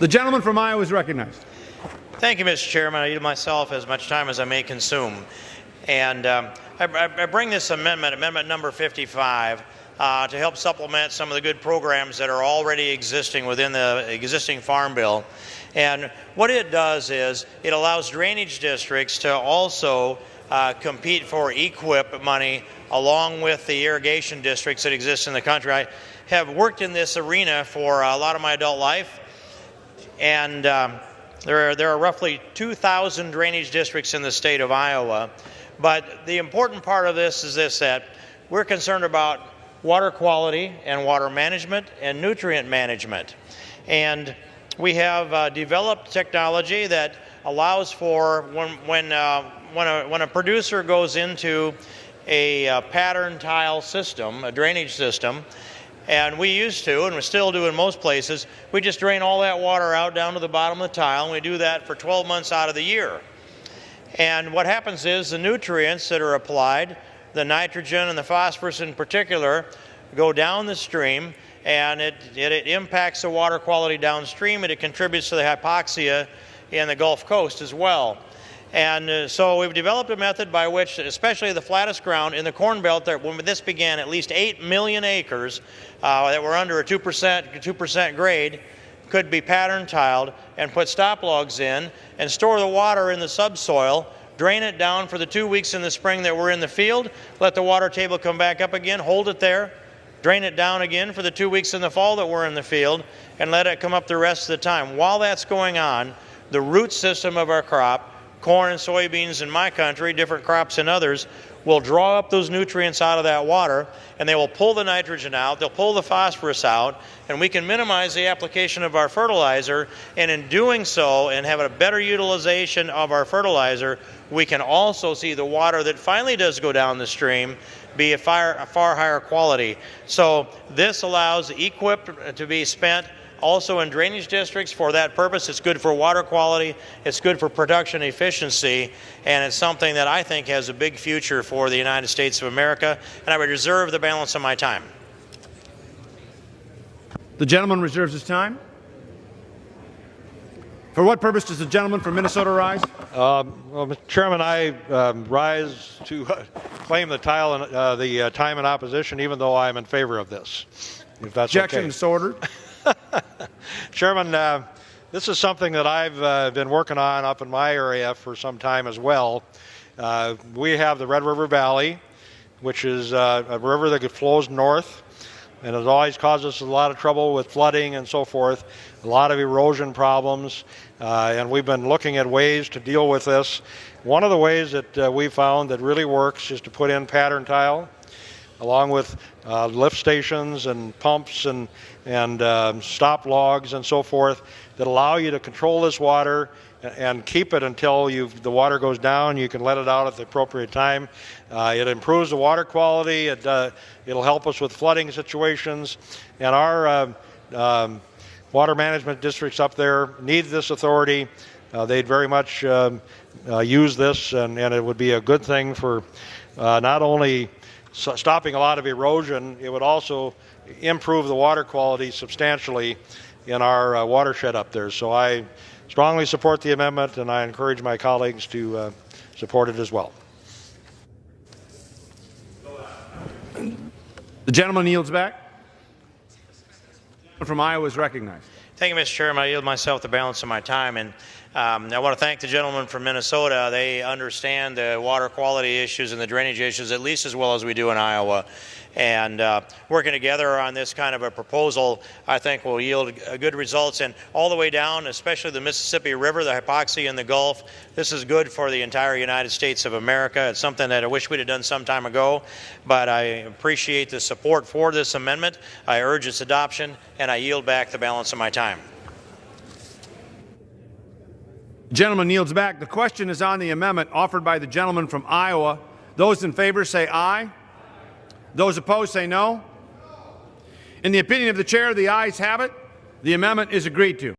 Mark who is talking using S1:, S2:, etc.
S1: The gentleman from Iowa is recognized.
S2: Thank you, Mr. Chairman. I yield myself as much time as I may consume. And I bring this amendment, amendment number 55, to help supplement some of the good programs that are already existing within the existing Farm Bill. And what it does is it allows drainage districts to also compete for EQIP money along with the irrigation districts that exist in the country. I have worked in this arena for a lot of my adult life, and there are roughly 2,000 drainage districts in the state of Iowa. But the important part of this is this, that we're concerned about water quality and water management and nutrient management. And we have developed technology that allows for when a producer goes into a pattern tile system, a drainage system, and we used to, and we still do in most places, we just drain all that water out down to the bottom of the tile, and we do that for 12 months out of the year. And what happens is the nutrients that are applied, the nitrogen and the phosphorus in particular, go down the stream, and it impacts the water quality downstream, and it contributes to the hypoxia in the Gulf Coast as well. And so we've developed a method by which, especially the flattest ground in the Corn Belt, when this began, at least 8 million acres that were under a 2% grade could be pattern tiled and put stop logs in and store the water in the subsoil, drain it down for the 2 weeks in the spring that we're in the field, let the water table come back up again, hold it there, drain it down again for the 2 weeks in the fall that we're in the field, and let it come up the rest of the time. While that's going on, the root system of our crop, corn and soybeans in my country, different crops in others, will draw up those nutrients out of that water, and they will pull the nitrogen out, they'll pull the phosphorus out, and we can minimize the application of our fertilizer. And in doing so, and have a better utilization of our fertilizer, we can also see the water that finally does go down the stream be a far higher quality. So this allows EQIP to be spent also in drainage districts for that purpose. It's good for water quality, it's good for production efficiency, and it's something that I think has a big future for the United States of America, and I would reserve the balance of my time.
S1: The gentleman reserves his time. For what purpose does the gentleman from Minnesota rise?
S3: Well, Mr. Chairman, I rise to claim the time in opposition, even though I'm in favor of this, if that's
S1: Objection
S3: okay.
S1: is so ordered.
S3: Chairman, this is something that I've been working on up in my area for some time as well. We have the Red River Valley, which is a river that flows north, and it always causes us a lot of trouble with flooding and so forth, a lot of erosion problems, and we've been looking at ways to deal with this. One of the ways that we found that really works is to put in pattern tile, along with lift stations and pumps and stop logs and so forth, that allow you to control this water and keep it until the water goes down. You can let it out at the appropriate time. It improves the water quality. It'll help us with flooding situations. And our water management districts up there need this authority. They'd very much use this, and it would be a good thing for not only stopping a lot of erosion, it would also improve the water quality substantially in our watershed up there. So I strongly support the amendment, and I encourage my colleagues to support it as well.
S1: The gentleman yields back. From Iowa is recognized.
S2: Thank you, Mr. Chairman. I yield myself the balance of my time. And I want to thank the gentleman from Minnesota. They understand the water quality issues and the drainage issues at least as well as we do in Iowa. And working together on this kind of a proposal, I think, will yield good results. And all the way down, especially the Mississippi River, the hypoxia in the Gulf, this is good for the entire United States of America. It's something that I wish we'd have done some time ago, but I appreciate the support for this amendment. I urge its adoption, and I yield back the balance of my time.
S1: The gentleman yields back. The question is on the amendment offered by the gentleman from Iowa. Those in favor say aye. Those opposed say no. In the opinion of the chair, the ayes have it. The amendment is agreed to.